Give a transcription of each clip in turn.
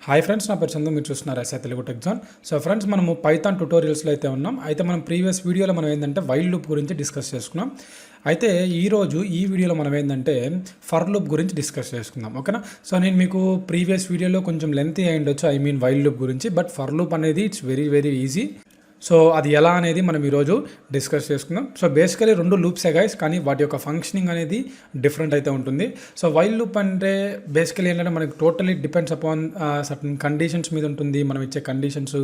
Hi friends, నా పేరు చందు. మీరు చూస్తున్నారు Telugu tech zone. So friends, మనము పైథాన్ ట్యుటోరియల్స్లో అయితే ఉన్నాం. అయితే మనం ప్రీవియస్ వీడియోలో మనం ఏంటంటే వైల్ లూప్ గురించి డిస్కస్ చేసుకున్నాం. అయితే ఈరోజు ఈ వీడియోలో మనం ఏంటంటే ఫర్ లూప్ గురించి డిస్కస్ చేసుకుందాం. ఓకేనా? సో నేను మీకు ప్రీవియస్ వీడియోలో కొంచెం లెంతీ అయ్యిండొచ్చు, వైల్ లూప్ గురించి. బట్ ఫర్ లూప్ అనేది it's very very easy. So అది ఎలా అనేది మనం ఈరోజు డిస్కస్ చేసుకుందాం. సో బేసికలీ రెండు లూప్సే గైస్, కానీ వాటి యొక్క ఫంక్షనింగ్ అనేది డిఫరెంట్ అయితే ఉంటుంది. సో వైల్ లూప్ అంటే బేసికలీ ఏంటంటే మనకి totally depends upon certain conditions మీద ఉంటుంది. మనం ఇచ్చే conditions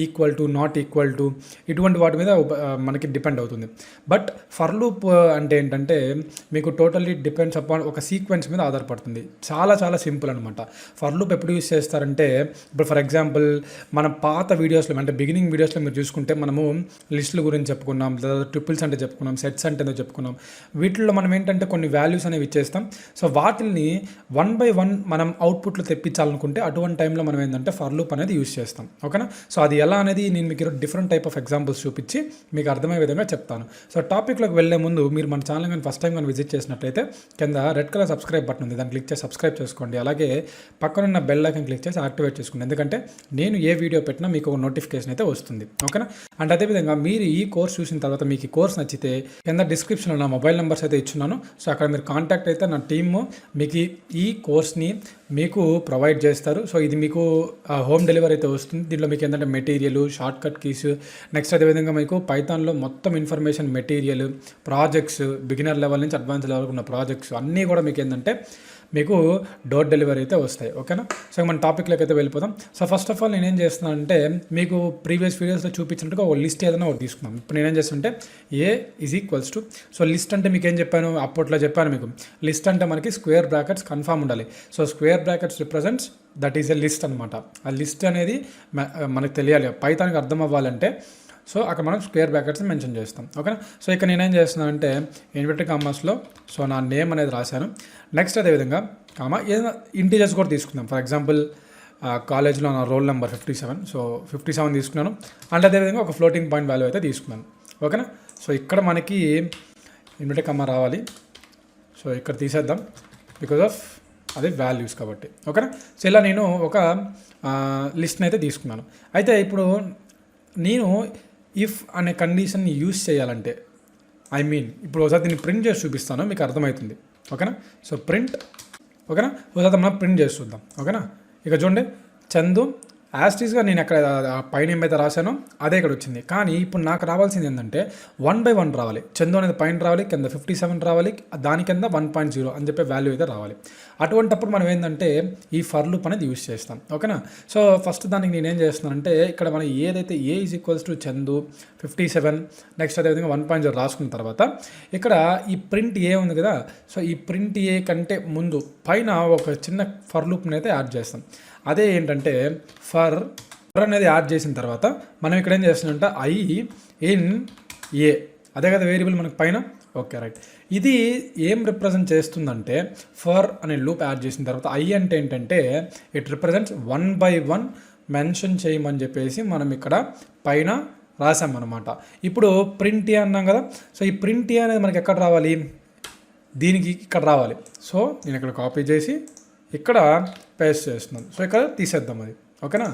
equal to, not equal to, ఇటువంటి వాటి మీద మనకి డిపెండ్ అవుతుంది. బట్ ఫర్ లూప్ అంటే ఏంటంటే మీకు టోటల్లీ డిపెండ్స్ అపాన్ ఒక సీక్వెన్స్ మీద ఆధారపడుతుంది. చాలా చాలా సింపుల్ అనమాట. ఫర్ లూప్ ఎప్పుడు యూస్ చేస్తారంటే, ఇప్పుడు ఫర్ ఎగ్జాంపుల్ మన పాత వీడియోస్లో అంటే బిగినింగ్ వీడియోస్లో మీరు చూసుకుంటే మనము లిస్టుల గురించి చెప్పుకున్నాం, లేదా ట్రిపుల్స్ అంటే చెప్పుకున్నాం, సెట్స్ అంటే చెప్పుకున్నాం. వీటిల్లో మనం ఏంటంటే కొన్ని వాల్యూస్ అనేవి ఇచ్చేస్తాం. సో వాటిని 1 by 1 మనం అవుట్పుట్లో తెప్పించాలనుకుంటే అటువంటి టైంలో మనం ఏంటంటే ఫర్ లూప్ అనేది యూస్ చేస్తాం. ఓకేనా? సో అది ఎలా అనేది నేను మీకు డిఫరెంట్ టైప్ ఆఫ్ ఎగ్జాంపుల్స్ చూపించి మీకు అర్థమయ్యే విధంగా చెప్తాను. సో టాపిక్లోకి వెళ్ళే ముందు మీరు మన ఛానల్ కానీ ఫస్ట్ టైం కానీ విజిట్ చేసినట్లయితే కింద రెడ్ కలర్ సబ్స్క్రైబ్ బటన్ ఉంది, దాన్ని క్లిక్ చేసి సబ్స్క్రైబ్ చేసుకోండి. అలాగే పక్కనున్న బెల్ ఐకాన్ క్లిక్ చేసి యాక్టివేట్ చేసుకోండి, ఎందుకంటే నేను ఏ వీడియో పెట్టినా మీకు ఒక నోటిఫికేషన్ అయితే వస్తుంది. ఓకేనా? అండ్ అదేవిధంగా మీరు ఈ కోర్స్ చూసిన తర్వాత మీకు ఈ కోర్స్ నచ్చితే కింద డిస్క్రిప్షన్లో నా మొబైల్ నెంబర్స్ అయితే ఇచ్చున్నాను. సో అక్కడ మీరు కాంటాక్ట్ అయితే నా టీము మీకు ఈ కోర్స్ని మీకు ప్రొవైడ్ చేస్తారు. సో ఇది మీకు హోమ్ డెలివరీ అయితే వస్తుంది. దీంట్లో మీకు ఏంటంటే material, short cut keys, next అదేవిధంగా మీకు పైథాన్లో మొత్తం information, material, projects, beginner level నుంచి అడ్వాన్స్ లెవెల్ ఉన్న ప్రాజెక్ట్స్ అన్నీ కూడా మీకు ఏంటంటే మీకు డోర్ డెలివరీ అయితే వస్తాయి. ఓకేనా? సో మన టాపిక్లోకి అయితే వెళ్ళిపోదాం. సో ఫస్ట్ ఆఫ్ ఆల్ నేనేం చేస్తున్నానంటే మీకు ప్రీవియస్ వీడియోస్లో చూపించినట్టుగా ఒక లిస్ట్ ఏదైనా ఒకటి తీసుకున్నాం. ఇప్పుడు నేనేం చేస్తుంటే A is equals to, so list అంటే మీకు ఏం చెప్పాను, అప్పట్లో చెప్పాను మీకు. లిస్ట్ అంటే మనకి స్క్వేర్ బ్రాకెట్స్ కన్ఫామ్ ఉండాలి. So square brackets represents that is a list అనమాట. ఆ లిస్ట్ అనేది మనకు తెలియాలి, పైథాన్కి అర్థం అవ్వాలంటే. సో అక్కడ మనం స్క్వేర్ బ్రాకెట్స్ మెన్షన్ చేస్తాం. ఓకేనా? సో ఇక్కడ నేనేం చేస్తున్నాను అంటే ఇన్వర్టెడ్ కామర్స్లో సో నా నేమ్ అనేది రాశాను. నెక్స్ట్ అదేవిధంగా ఏదైనా ఇంటీజర్స్ కూడా తీసుకుందాం. ఫర్ ఎగ్జాంపుల్ కాలేజ్లో నా రోల్ నెంబర్ 57, సో 57 తీసుకున్నాను. అండ్ అదేవిధంగా ఒక ఫ్లోటింగ్ పాయింట్ వాల్యూ అయితే తీసుకున్నాను. ఓకేనా? సో ఇక్కడ మనకి ఇన్వర్టెడ్ కామా రావాలి. సో ఇక్కడ తీసేద్దాం, బికాజ్ ఆఫ్ అది వాల్యూస్ కాబట్టి. ఓకేనా? సో ఇలా నేను ఒక లిస్ట్ని అయితే తీసుకున్నాను. అయితే ఇప్పుడు నేను ఇఫ్ అనే కండిషన్ని యూస్ చేయాలంటే ఇప్పుడు ఒకసారి దీన్ని ప్రింట్ చేసి చూపిస్తాను, మీకు అర్థమవుతుంది. ఓకేనా? So print. ఓకేనా? ఒకసారి మనం ప్రింట్ చేసి చూద్దాం. ఓకేనా? ఇక చూడండి, చందు యాస్టీస్గా నేను ఎక్కడ పైన ఏమైతే రాశానో అదే ఇక్కడ వచ్చింది. కానీ ఇప్పుడు నాకు రావాల్సింది ఏంటంటే 1 by 1 రావాలి. చందు అనేది పైన రావాలి, కింద 57 రావాలి, దాని కింద 1.0 అని చెప్పే వాల్యూ అయితే రావాలి. అటువంటప్పుడు మనం ఏంటంటే ఈ ఫర్ లూప్ అనేది యూస్ చేస్తాం. ఓకేనా? సో ఫస్ట్ దానికి నేనేం చేస్తున్నానంటే ఇక్కడ మనం ఏదైతే A is equals to Chandu 57 next అదేవిధంగా 1.0 రాసుకున్న తర్వాత ఇక్కడ ఈ ప్రింట్ ఏ ఉంది కదా, సో ఈ ప్రింట్ ఏ కంటే ముందు పైన ఒక చిన్న ఫర్ లూప్ని అయితే యాడ్ చేస్తాం. అదే ఏంటంటే ఫర్ అనేది యాడ్ చేసిన తర్వాత మనం ఇక్కడ ఏం చేస్తున్నామంటే ఐ ఇన్ ఏ, అదే కదా వేరియబుల్ మనకు పైన. Okay, right. ఇది ఏం రిప్రజెంట్ చేస్తుందంటే ఫర్ అనే లూప్ యాడ్ చేసిన తర్వాత ఐ అంటే ఏంటంటే ఇట్ రిప్రజెంట్స్ 1 by 1 మెన్షన్ చేయమని చెప్పేసి మనం ఇక్కడ పైన రాసామన్నమాట. ఇప్పుడు ప్రింట్ ఏ అన్నాం కదా, సో ఈ ప్రింట్ ఏ అనేది మనకి ఎక్కడ రావాలి, దీనికి ఇక్కడ రావాలి. సో నేను ఇక్కడ కాపీ చేసి ఇక్కడ పేస్ట్ చేస్తున్నాను. సో ఇక్కడ తీసేద్దాం అది. ఓకేనా?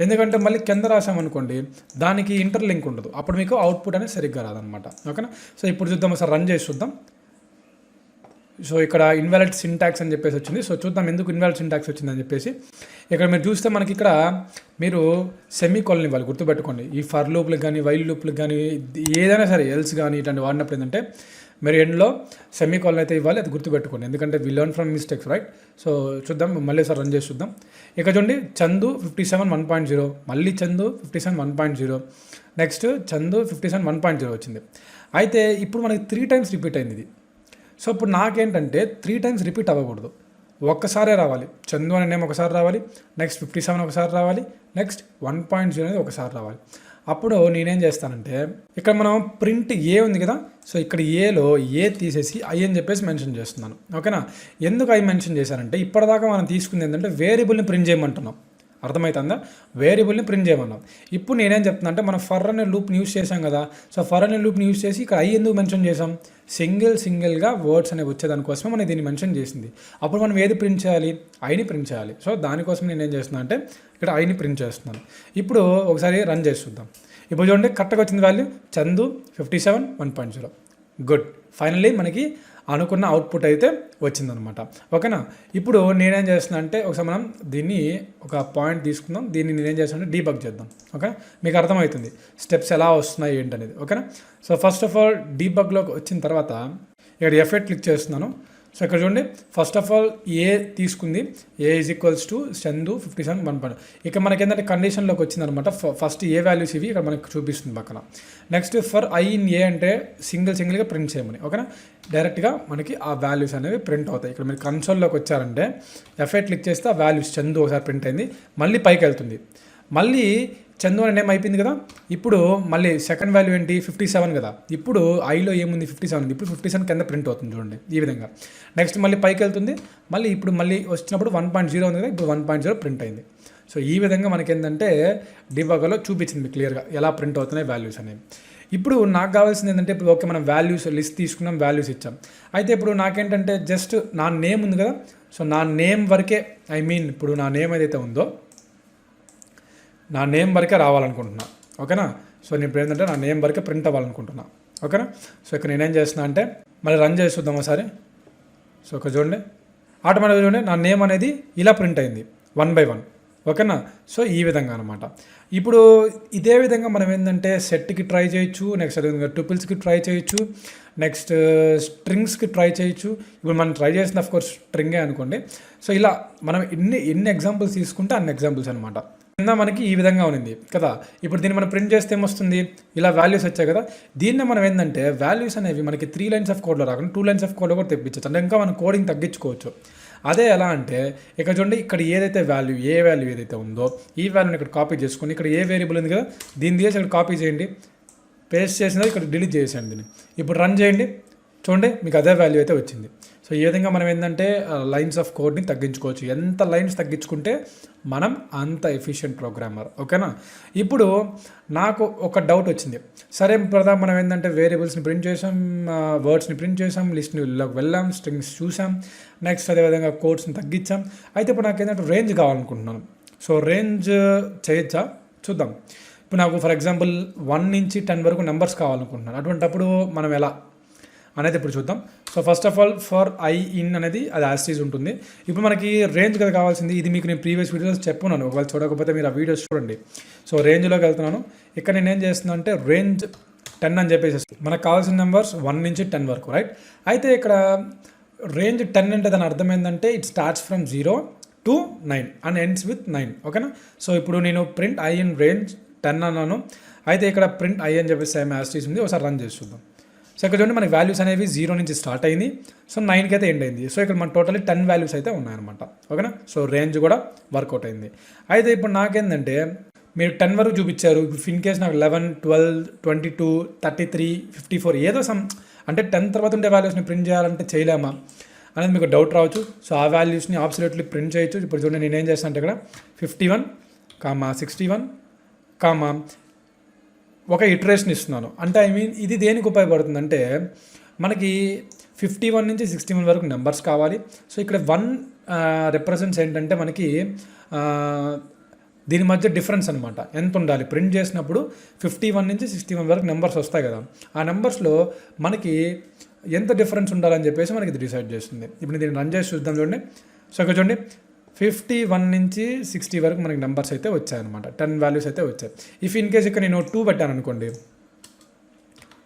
ఎందుకంటే మళ్ళీ కింద రాసామనుకోండి దానికి ఇంటర్లింక్ ఉండదు, అప్పుడు మీకు అవుట్పుట్ అనేది సరిగ్గా రాదనమాట. ఓకేనా? సో ఇప్పుడు చూద్దాం, ఒకసారి రన్ చేసి చూద్దాం. సో ఇక్కడ ఇన్వాలిడ్ సింటాక్స్ అని చెప్పేసి వచ్చింది. సో చూద్దాం ఎందుకు ఇన్వాలిడ్ సింటాక్స్ వచ్చిందని చెప్పేసి. ఇక్కడ మీరు చూస్తే మనకి ఇక్కడ మీరు సెమీకోలన్ ఇవ్వాలి, గుర్తుపెట్టుకోండి. ఈ ఫర్ లూప్లకు కానీ వైల్ లూప్లకు కానీ ఏదైనా సరే ఎల్స్ కానీ ఇట్లాంటి వాడినప్పుడు ఏంటంటే మీరు ఎండ్లో సెమీకోలన్ అయితే ఇవ్వాలి, అది గుర్తుపెట్టుకోండి, ఎందుకంటే we learn from mistakes, right? So చూద్దాం, మళ్ళీ సార్ రన్ చేసి చూద్దాం. ఇక్కడ చూడండి, చందు 57 1.0, మళ్ళీ చందు 57 1.0, నెక్స్ట్ చందు 57 1.0 వచ్చింది. అయితే ఇప్పుడు మనకి 3 times రిపీట్ అయింది ఇది. సో ఇప్పుడు నాకేంటంటే 3 times రిపీట్ అవ్వకూడదు, ఒక్కసారే రావాలి. చందు అనే నేమ్ ఒకసారి రావాలి, నెక్స్ట్ 57 ఒకసారి రావాలి, నెక్స్ట్ 1.0 అనేది ఒకసారి రావాలి. అప్పుడు నేనేం చేస్తానంటే ఇక్కడ మనం ప్రింట్ ఏ ఉంది కదా, సో ఇక్కడ ఏలో ఏ తీసేసి ఐ అని చెప్పేసి మెన్షన్ చేస్తున్నాను. ఓకేనా? ఎందుకు ఐ మెన్షన్ చేశానంటే ఇప్పటిదాకా మనం తీసుకుంది ఏంటంటే వేరియబుల్ని ప్రింట్ చేయమంటున్నాం. అర్థమవుతుందా? వేరియబుల్ని ప్రింట్ చేయమన్నాం. ఇప్పుడు నేనేం చెప్తున్నా అంటే మనం ఫర్ అనే లూప్ని యూస్ చేసాం కదా. సో ఫర్ అనే లూప్ని యూస్ చేసి ఇక్కడ ఎందుకు మెన్షన్ చేసాం? సింగిల్గా వర్డ్స్ అనేవి వచ్చేదానికోసమే మనం దీన్ని మెన్షన్ చేసింది. అప్పుడు మనం ఏది ప్రింట్ చేయాలి? ఐని ప్రింట్ చేయాలి. సో దానికోసం నేను ఏం చేస్తున్నా అంటే ఇక్కడ ఐని ప్రింట్ చేస్తున్నాను. ఇప్పుడు ఒకసారి రన్ చేసి చూద్దాం. ఇప్పుడు చూడండి కరెక్ట్గా వచ్చింది వాల్యూ చందు 57 1.0. గుడ్. ఫైనల్లీ మనకి అనుకున్న అవుట్పుట్ అయితే వచ్చిందనమాట. ఓకేనా? ఇప్పుడు నేనేం చేస్తున్నా అంటే ఒకసారి మనం దీన్ని ఒక పాయింట్ తీసుకుందాం. దీన్ని నేనేం చేస్తాను అంటే డీబగ్ చేద్దాం. ఓకే, మీకు అర్థమవుతుంది స్టెప్స్ ఎలా వస్తున్నాయి ఏంటనేది. ఓకేనా? సో ఫస్ట్ ఆఫ్ ఆల్ డీబగ్లోకి వచ్చిన తర్వాత ఇక్కడ ఎఫెక్ట్ క్లిక్ చేస్తున్నాను. సో ఇక్కడ చూడండి ఫస్ట్ ఆఫ్ ఆల్ ఏ తీసుకుంది, ఏ ఈజ్ ఈక్వల్స్ టు చందు 57 1.0. ఇక మనకి ఏంటంటే కండిషన్లోకి వచ్చిందనమాట. ఫస్ట్ ఏ వాల్యూస్ ఇవి ఇక్కడ మనకి చూపిస్తుంది పక్కన. Next for I in a అంటే సింగిల్గా ప్రింట్ చేయమని. ఓకేనా? డైరెక్ట్గా మనకి ఆ వాల్యూస్ అనేవి ప్రింట్ అవుతాయి. ఇక్కడ మీరు కన్సోల్లోకి వచ్చారంటే ఎఫెక్ట్ క్లిక్ చేస్తే ఆ వాల్యూస్ చందు ఒకసారి ప్రింట్ అయింది, మళ్ళీ పైకి వెళ్తుంది. మళ్ళీ చందు అనే నేమ్ అయిపోయింది కదా. ఇప్పుడు మళ్ళీ సెకండ్ వాల్యూ ఏంటి? 57 కదా. ఇప్పుడు ఐలో ఏముంది? 57 ఉంది. ఇప్పుడు 57 కింద ప్రింట్ అవుతుంది చూడండి ఈ విధంగా. నెక్స్ట్ మళ్ళీ పైకి వెళ్తుంది, ఇప్పుడు వచ్చినప్పుడు 1.0 ఉంది కదా, ఇప్పుడు 1.0 ప్రింట్ అయింది. సో ఈ విధంగా మనకి ఏంటంటే డిబగర్లో చూపించింది క్లియర్గా ఎలా ప్రింట్ అవుతున్నాయి వాల్యూస్ అనేవి. ఇప్పుడు నాకు కావాల్సింది ఏంటంటే ఇప్పుడు ఓకే మనం వాల్యూస్ లిస్ట్ తీసుకున్నాం, వాల్యూస్ ఇచ్చాం. అయితే ఇప్పుడు నాకేంటంటే జస్ట్ నా నేమ్ ఉంది కదా. సో నా నేమ్ వరకే ఇప్పుడు నా నేమ్ ఏదైతే ఉందో నా నేమ్ వరకే రావాలనుకుంటున్నా. ఓకేనా? సో నేను ఇప్పుడు ఏంటంటే నా నేమ్ వరకే ప్రింట్ అవ్వాలనుకుంటున్నా. ఓకేనా? సో ఇక్కడ నేనేం చేస్తున్నా అంటే మళ్ళీ రన్ చేసి చూద్దాం ఒకసారి. సో ఇక్కడ చూడండి ఆటోమేటిక్గా చూడండి నా నేమ్ అనేది ఇలా ప్రింట్ అయింది 1 by 1. ఓకేనా? సో ఈ విధంగా అనమాట. ఇప్పుడు ఇదే విధంగా మనం ఏంటంటే సెట్కి ట్రై చేయొచ్చు, నెక్స్ట్ అదేవిధంగా ట్యూపుల్స్కి ట్రై చేయొచ్చు, నెక్స్ట్ స్ట్రింగ్స్కి ట్రై చేయొచ్చు. ఇప్పుడు మనం ట్రై చేసిన అఫ్కోర్స్ స్ట్రింగే అనుకోండి. సో ఇలా మనం ఎన్ని ఎగ్జాంపుల్స్ తీసుకుంటే అన్ని ఎగ్జాంపుల్స్ అనమాట. కింద మనకి ఈ విధంగా ఉంది కదా. ఇప్పుడు దీన్ని మనం ప్రింట్ చేస్తే ఏమొస్తుంది? ఇలా వాల్యూస్ వచ్చాయి కదా. దీన్ని మనం ఏంటంటే వాల్యూస్ అనేవి మనకి 3 lines ఆఫ్ కోడ్లో రాకుండా 2 lines ఆఫ్ కోడ్లో కూడా తెప్పించవచ్చు. అంటే ఇంకా మనం కోడింగ్ తగ్గించుకోవచ్చు. అదే ఎలా అంటే ఇక్కడ చూడండి ఇక్కడ ఏదైతే వాల్యూ ఏదైతే ఉందో ఈ వాల్యూని ఇక్కడ కాపీ చేసుకొని ఇక్కడ ఏ వేరియబుల్ ఉంది కదా దీన్ని తీసి ఇక్కడ కాపీ చేయండి, పేస్ట్ చేసిన ఇక్కడ డిలీట్ చేసేయండి దీన్ని. ఇప్పుడు రన్ చేయండి, చూడండి మీకు అదే వాల్యూ అయితే వచ్చింది. సో ఈ విధంగా మనం ఏంటంటే లైన్స్ ఆఫ్ కోడ్ని తగ్గించుకోవచ్చు. ఎంత లైన్స్ తగ్గించుకుంటే మనం అంత ఎఫిషియెంట్ ప్రోగ్రామర్. ఓకేనా? ఇప్పుడు నాకు ఒక డౌట్ వచ్చింది. సరే ప్రధాన మనం ఏంటంటే వేరియబుల్స్ని ప్రింట్ చేసాం, వర్డ్స్ని ప్రింట్ చేసాం, లిస్ట్లోకి వెళ్ళాం, స్ట్రింగ్స్ చూసాం, నెక్స్ట్ అదేవిధంగా కోడ్స్ని తగ్గించాం. అయితే ఇప్పుడు నాకు ఏంటంటే రేంజ్ కావాలనుకుంటున్నాను. సో రేంజ్ చేయొచ్చా చూద్దాం. ఇప్పుడు నాకు ఫర్ ఎగ్జాంపుల్ 1 నుంచి 10 వరకు నెంబర్స్ కావాలనుకుంటున్నాను. అటువంటప్పుడు మనం ఎలా అనేది ఇప్పుడు చూద్దాం. So first of all for I in అనేది అది యాస్టీజ్ ఉంటుంది. ఇప్పుడు మనకి రేంజ్ కదా కావాల్సింది. ఇది మీకు నేను ప్రీవియస్ వీడియోస్ చెప్పున్నాను, ఒకవేళ చూడకపోతే మీరు ఆ వీడియోస్ చూడండి. సో రేంజ్లోకి వెళ్తున్నాను. ఇక్కడ నేను ఏం చేస్తున్నాను అంటే రేంజ్ 10 అని చెప్పేసి మనకు కావాల్సిన నెంబర్స్ 1 నుంచి 10 వరకు, రైట్? అయితే ఇక్కడ రేంజ్ 10 అంటే దాని అర్థం ఏంటంటే it starts from 0 to 9 and ends with 9. ఓకేనా? సో ఇప్పుడు నేను ప్రింట్ ఐ ఇన్ రేంజ్ 10 అన్నాను. అయితే ఇక్కడ ప్రింట్ ఐ అని చెప్పేసి సేమ్ యాస్టీజ్ ఉంది. ఒకసారి రన్ చేసి చూద్దాం. సో ఇక్కడ చూడండి మనకి వాల్యూస్ అనేవి 0 నుంచి స్టార్ట్ అయింది, సో 9కి అయితే ఎండ్ అయింది. సో ఇక్కడ మన టోటల్లీ 10 వాల్యూస్ అయితే ఉన్నాయన్నమాట. ఓకేనా? సో రేంజ్ కూడా వర్కౌట్ అయింది. అయితే ఇప్పుడు నాకేంటంటే మీరు 10 వరకు చూపించారు. ఇన్ కేస్ నాకు 11 12 22 33 54 ఏదో అంటే 10 తర్వాత ఉండే వాల్యూస్ని ప్రింట్ చేయాలంటే చేయలేమా అనేది మీకు డౌట్ రావచ్చు. సో ఆ వాల్యూస్ని అబ్సల్యూట్లీ ప్రింట్ చేయొచ్చు. ఇప్పుడు చూడండి నేనేం చేస్తాను అంటే ఇక్కడ 51 61 ఒక ఇటరేషన్ ఇస్తున్నాను. అంటే ఇది దేనికి ఉపయోగపడుతుందంటే మనకి 51 నుంచి 61 వరకు నెంబర్స్ కావాలి. సో ఇక్కడ 1 రిప్రజెంట్స్ ఏంటంటే మనకి దీని మధ్య డిఫరెన్స్ అనమాట. ఎంత ఉండాలి ప్రింట్ చేసినప్పుడు 51 నుంచి 61 వరకు నెంబర్స్ వస్తాయి కదా, ఆ నెంబర్స్లో మనకి ఎంత డిఫరెన్స్ ఉండాలని చెప్పేసి మనకి ఇది డిసైడ్ చేస్తుంది. ఇప్పుడు దీన్ని రన్ చేసి చూద్దాం చూడండి. సో ఇక్కడ చూడండి 51 నుంచి 60 వరకు మనకి నెంబర్స్ అయితే వచ్చాయన్నమాట. 10 వాల్యూస్ అయితే వచ్చాయి. ఇఫ్ ఇన్ కేస్ ఇక్కడ నేను 2 పెట్టాను అనుకోండి,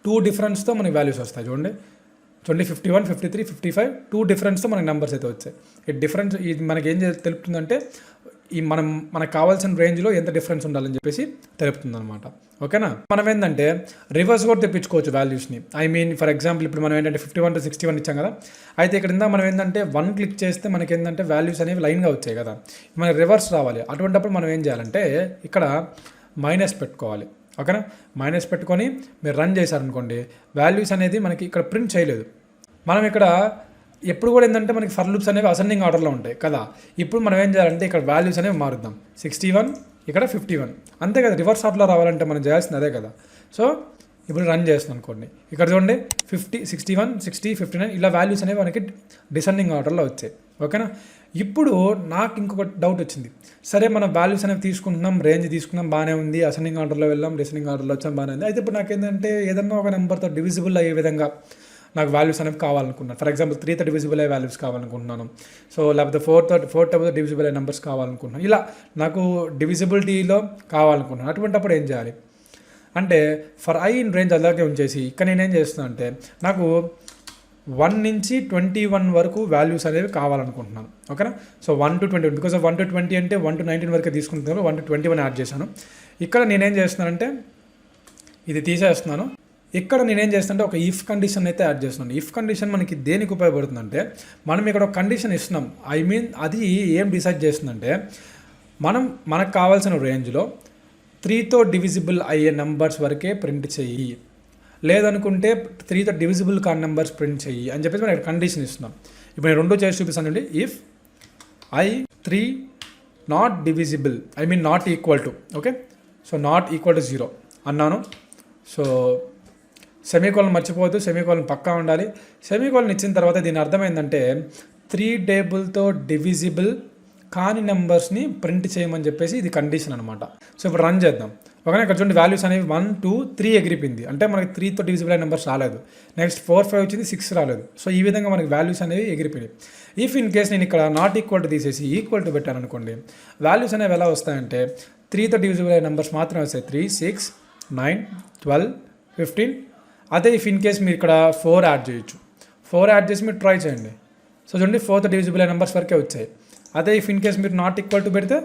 2 డిఫరెన్స్తో మనకి వాల్యూస్ వస్తాయి. చూడండి 51 53 55 2 డిఫరెన్స్తో మనకి నెంబర్స్ అయితే వచ్చాయి. ఈ డిఫరెన్స్ ఇది మనకి ఏం తెలుపుతుందంటే మనకు కావాల్సిన రేంజ్లో ఎంత డిఫరెన్స్ ఉండాలని చెప్పేసి తెలుపుతుంది అనమాట. ఓకేనా? మనం ఏంటంటే రివర్స్ కూడా తెప్పించుకోవచ్చు వాల్యూస్ని. ఫర్ ఎగ్జాంపుల్ ఇప్పుడు మనం ఏంటంటే 51 to 61 ఇచ్చాం కదా. అయితే ఇక్కడ మనం ఏంటంటే 1 క్లిక్ చేస్తే మనకి ఏంటంటే వాల్యూస్ అనేవి లైన్గా వచ్చాయి కదా, మనకి రివర్స్ రావాలి. అటువంటిప్పుడు మనం ఏం చేయాలంటే ఇక్కడ మైనస్ పెట్టుకోవాలి. ఓకేనా? మైనస్ పెట్టుకొని మీరు రన్ చేశారనుకోండి, వాల్యూస్ అనేది మనకి ఇక్కడ ప్రింట్ చేయలేదు. మనం ఇక్కడ ఎప్పుడు కూడా ఏంటంటే మనకి ఫర్ లూప్స్ అనేవి అసెండింగ్ ఆర్డర్లో ఉంటాయి కదా. ఇప్పుడు మనం ఏం చేయాలంటే ఇక్కడ వాల్యూస్ అనేవి మారుద్దాం. 61 ఇక్కడ 51 అంతే కదా. రివర్స్ ఆర్డర్లో రావాలంటే మనం చేయాల్సింది అదే కదా. సో ఇప్పుడు రన్ చేస్తున్నాను అనుకోండి, ఇక్కడ చూడండి 50, 61, 60, 59 ఇలా వాల్యూస్ అనేవి మనకి డిసెండింగ్ ఆర్డర్లో వచ్చాయి. ఓకేనా. ఇప్పుడు నాకు ఇంకొక డౌట్ వచ్చింది. సరే మనం వాల్యూస్ అనేవి తీసుకుంటున్నాం, రేంజ్ తీసుకున్నాం, బాగానే ఉంది, అసెండింగ్ ఆర్డర్లో వెళ్ళాం, డిసెండింగ్ ఆర్డర్లో వచ్చాం, బాగానే ఉంది. అయితే ఇప్పుడు నాకు ఏంటంటే ఏదన్నా ఒక నెంబర్తో డివిజిబుల్ అయ్యే విధంగా నాకు వాల్యూస్ అనేవి కావాలనుకున్నాను. ఫర్ ఎగ్జాంపుల్ 3తో డివిజిబుల్ అయ్యే వాల్యూస్ కావాలనుకుంటున్నాను. సో లేకపోతే 4తో డివిజిబుల్ అయ్యే నెంబర్స్ కావాలనుకుంటున్నాను. ఇలా నాకు డివిజిబిలిటీలో కావాలనుకుంటున్నాను. అటువంటిప్పుడు ఏం చేయాలి అంటే ఫర్ ఐ ఇన్ రేంజ్ అలాగే ఉంచేసి ఇక్కడ నేనేం చేస్తున్నాను అంటే నాకు 1 నుంచి 21 వరకు వాల్యూస్ అనేవి కావాలనుకుంటున్నాను. ఓకేనా. సో 1 to 21 బికాస్ 1 to 20 అంటే 1 to 19 వరకు తీసుకుంటున్నాను. 1 to 21 యాడ్ చేశాను. ఇక్కడ నేనేం చేస్తున్నానంటే ఇది తీసేస్తున్నాను. ఇక్కడ నేనేం చేస్తానంటే ఒక ఇఫ్ కండిషన్ అయితే యాడ్ చేస్తున్నాను. ఇఫ్ కండిషన్ మనకి దేనికి ఉపయోగపడుతుందంటే మనం ఇక్కడ ఒక కండిషన్ ఇస్తున్నాం. ఐ మీన్ అది ఏం డిసైడ్ చేస్తుందంటే మనకు కావాల్సిన రేంజ్లో 3తో డివిజిబుల్ అయ్యే నెంబర్స్ వరకే ప్రింట్ చెయ్యి, లేదనుకుంటే 3తో డివిజిబుల్ కాని నెంబర్స్ ప్రింట్ చెయ్యి అని చెప్పేసి మనం కండిషన్ ఇస్తున్నాం. ఇప్పుడు నేను 2 చేసి చూపిస్తానండి. If I 3 not divisible I mean not equal to okay. So not equal to 0 అన్నాను. సో సెమీకోలన్ మర్చిపోవద్దు, సెమీకోలన్ పక్కా ఉండాలి. సెమీకోలన్ ఇచ్చిన తర్వాత దీని అర్థమైందంటే 3 టేబుల్తో డివిజిబుల్ కాని నెంబర్స్ని ప్రింట్ చేయమని చెప్పేసి ఇది కండిషన్ అనమాట. సో ఇప్పుడు రన్ చేద్దాం. ఓకేనా. ఇక్కడ చూడండి వాల్యూస్ అనేవి 1, 2, 3 ఎగిరిపోయింది. అంటే మనకి 3తో డివిజిబుల్ అయిన నెంబర్స్ రాలేదు. నెక్స్ట్ 4, 5 వచ్చింది, 6 రాలేదు. సో ఈ విధంగా మనకి వాల్యూస్ అనేవి ఎగిరిపోయాయి. ఇఫ్ ఇన్ కేస్ నేను ఇక్కడ నాట్ ఈక్వల్ టు తీసేసి ఈక్వల్ టు పెట్టాను అనుకోండి, వాల్యూస్ అనేవి ఎలా వస్తాయంటే 3తో డివిజిబుల్ అయిన నెంబర్స్ మాత్రమే వస్తాయి. 3, 6, 9, 12, 15. అదే ఇఫ్ ఇన్ కేస్ మీరు ఇక్కడ 4 యాడ్ చేయొచ్చు. 4 యాడ్ చేసి మీరు ట్రై చేయండి. సో చూడండి 4తో డివిజిబుల్ అయిన నెంబర్స్ వరకే వచ్చాయి. అదే ఇఫ్ ఇన్ కేస్ మీరు నాట్ ఈక్వల్ టు పెడితే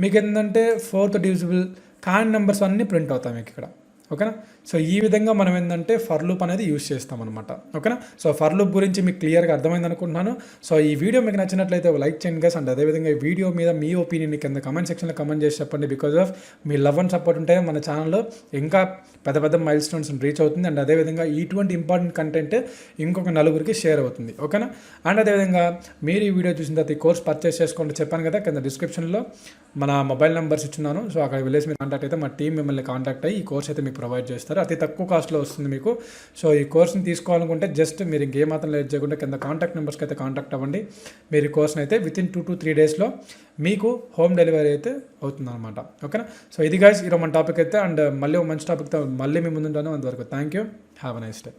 మీకు ఏంటంటే 4తో డివిజిబుల్ కాని నెంబర్స్ అన్నీ ప్రింట్ అవుతాయి మీకు ఇక్కడ. ఓకేనా. సో ఈ విధంగా మనం ఏంటంటే ఫర్ లూప్ అనేది యూస్ చేస్తాం అనమాట. ఓకేనా. సో ఫర్ లూప్ గురించి మీకు క్లియర్గా అర్థమైంది అనుకుంటున్నాను. సో ఈ వీడియో మీకు నచ్చినట్లయితే లైక్ చేయండి గైస్. అండ్ అదేవిధంగా ఈ వీడియో మీద మీ ఒపీనియన్ కింద కమెంట్ సెక్షన్లో కమెంట్ చేసి చెప్పండి. Because of me love and support ఉంటే మన ఛానల్లో ఇంకా పెద్ద మైల్ స్టోన్స్ రీచ్ అవుతుంది. అండ్ అదేవిధంగా ఇటువంటి ఇంపార్టెంట్ కంటెంట్ ఇంకొక నలుగురికి షేర్ అవుతుంది. ఓకేనా. అండ్ అదేవిధంగా మీరు ఈ వీడియో చూసిన తర్వాత ఈ కోర్స్ పర్చేస్ చేసుకోండి చెప్పాను కదా, కింద డిస్క్రిప్షన్లో మన మొబైల్ నెంబర్స్ ఇచ్చున్నాను. సో అక్కడ వెళ్ళేసి మీరు కాంటాక్ట్ అయితే మా టీం మిమ్మల్ని కాంటాక్ట్ అయ్యి ఈ కోర్స్ అయితే మీకు ప్రొవైడ్ చేస్తారు. అతి తక్కువ కాస్ట్లో వస్తుంది మీకు. సో ఈ కోర్స్ని తీసుకోవాలనుకుంటే జస్ట్ మీరు ఇంకేమాత్రం లేట్ చేయకుండా కింద కాంటాక్ట్ నెంబర్స్కి అయితే కాంటాక్ట్ అవ్వండి. మీరు ఈ కోర్స్ని అయితే వితిన్ 2 to 3 డేస్లో మీకు హోమ్ డెలివరీ అయితే అవుతుంది అనమాట. ఓకేనా. సో ఇది గైస్ ఈరోజు మన టాపిక్ అయితే. అండ్ మళ్ళీ మంచి టాపిక్తో మళ్ళీ మీ ముందుంటాను. అంతవరకు thank you. Have a nice day.